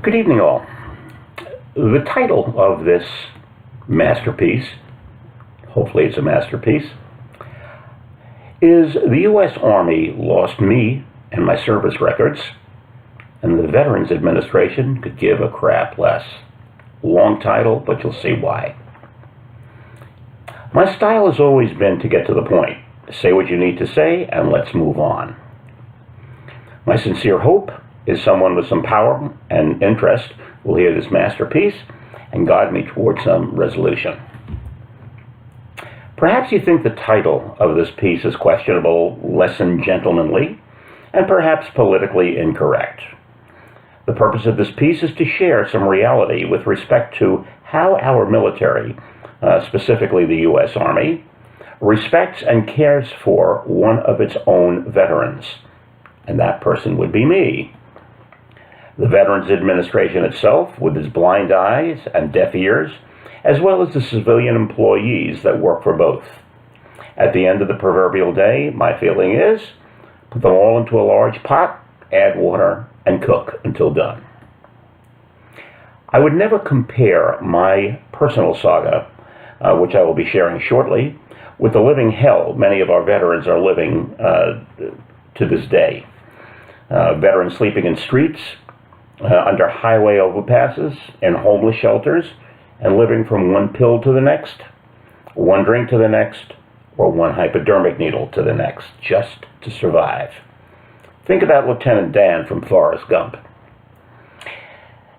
Good evening, all. The title of this masterpiece, hopefully it's a masterpiece, is "The U.S. Army Lost Me and My Service Records, and the Veterans Administration Could Give a Crap Less." Long title, but you'll see why. My style has always been to get to the point. Say what you need to say, and let's move on. My sincere hope is someone with some power and interest will hear this masterpiece and guide me towards some resolution. Perhaps you think the title of this piece is questionable, less than gentlemanly, and perhaps politically incorrect. The purpose of this piece is to share some reality with respect to how our military, specifically the U.S. Army, respects and cares for one of its own veterans, and that person would be me. The Veterans Administration itself, with its blind eyes and deaf ears, as well as the civilian employees that work for both. At the end of the proverbial day, my feeling is, put them all into a large pot, add water, and cook until done. I would never compare my personal saga, which I will be sharing shortly, with the living hell many of our veterans are living to this day. Veterans sleeping in streets, under highway overpasses, in homeless shelters, and living from one pill to the next, one drink to the next, or one hypodermic needle to the next, just to survive. Think about Lieutenant Dan from Forrest Gump.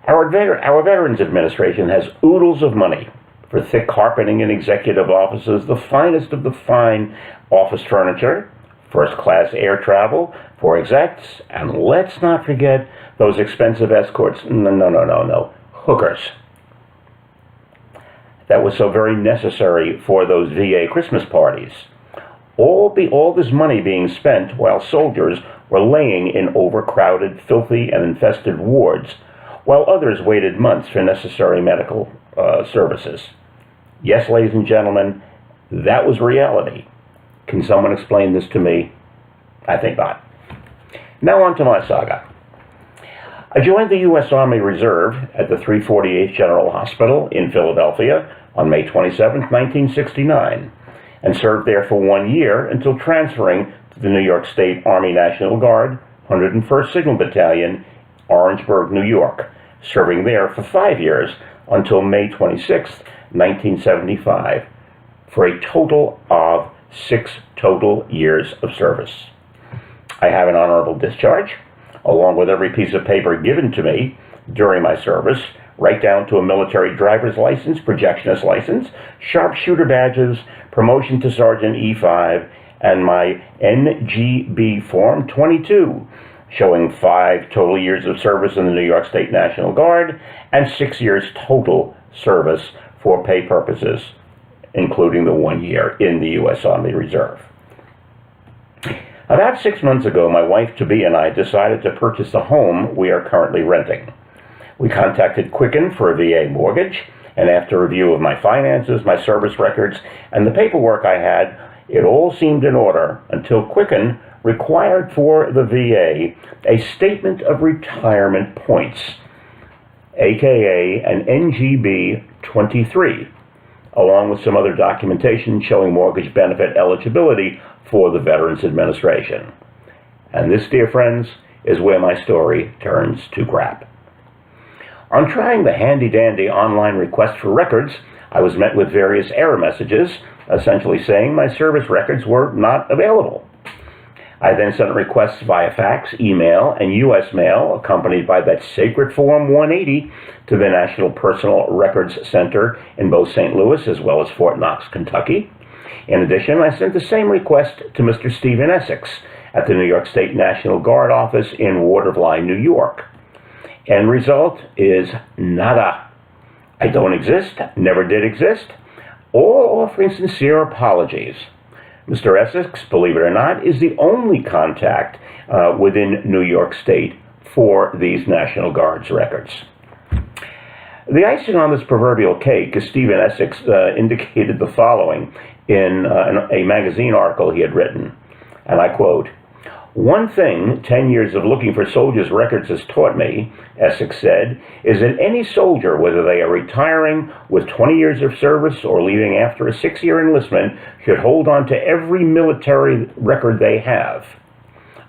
Our Veterans Administration has oodles of money for thick carpeting in executive offices, the finest of the fine office furniture, first-class air travel for execs, and let's not forget those expensive escorts, no, hookers. That was so very necessary for those VA Christmas parties. All this money being spent while soldiers were laying in overcrowded, filthy, and infested wards, while others waited months for necessary medical services. Yes, ladies and gentlemen, that was reality. Can someone explain this to me? I think not. Now on to my saga. I joined the U.S. Army Reserve at the 348th General Hospital in Philadelphia on May 27, 1969, and served there for 1 year until transferring to the New York State Army National Guard, 101st Signal Battalion, Orangeburg, New York, serving there for 5 years until May 26, 1975, for a total of 6 total years of service. I have an honorable discharge, along with every piece of paper given to me during my service, right down to a military driver's license, projectionist license, sharpshooter badges, promotion to Sergeant E5, and my NGB Form 22, showing 5 total years of service in the New York State National Guard and 6 years total service for pay purposes, including the 1 year in the U.S. Army Reserve. About 6 months ago, my wife-to-be and I decided to purchase the home we are currently renting. We contacted Quicken for a VA mortgage, and after review of my finances, my service records, and the paperwork I had, it all seemed in order until Quicken required for the VA a statement of retirement points, aka an NGB 23, along with some other documentation showing mortgage benefit eligibility for the Veterans Administration. And this, dear friends, is where my story turns to crap. On trying the handy-dandy online request for records, I was met with various error messages, essentially saying my service records were not available. I then sent requests via fax, email, and U.S. mail, accompanied by that sacred Form 180, to the National Personal Records Center in both St. Louis as well as Fort Knox, Kentucky. In addition, I sent the same request to Mr. Stephen Essex at the New York State National Guard office in Watervlies, New York. End result is nada. I don't exist, never did exist, all offering sincere apologies. Mr. Essex, believe it or not, is the only contact within New York State for these National Guard's records. The icing on this proverbial cake is Stephen Essex indicated the following in a magazine article he had written, and I quote, One thing 10 years of looking for soldiers' records has taught me, Essex said, is that any soldier, whether they are retiring with 20 years of service or leaving after a 6-year enlistment, should hold on to every military record they have.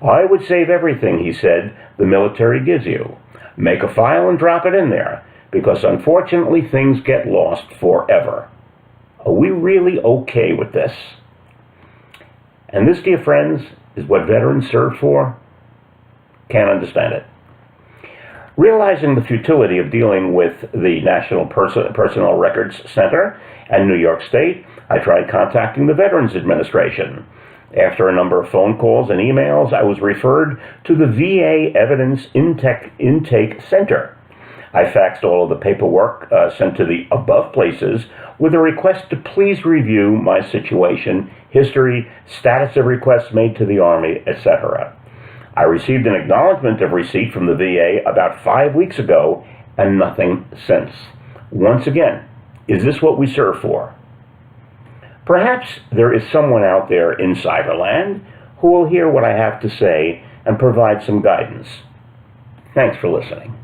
I would save everything, he said, the military gives you. Make a file and drop it in there, because unfortunately things get lost forever. Are we really okay with this? And this, dear friends, is what veterans serve for? Can't understand it. Realizing the futility of dealing with the National Personnel Records Center and New York State, I tried contacting the Veterans Administration. After a number of phone calls and emails, I was referred to the VA Evidence Intake Center. I faxed all of the paperwork sent to the above places with a request to please review my situation, history, status of requests made to the Army, etc. I received an acknowledgement of receipt from the VA about 5 weeks ago, and nothing since. Once again, is this what we serve for? Perhaps there is someone out there in Cyberland who will hear what I have to say and provide some guidance. Thanks for listening.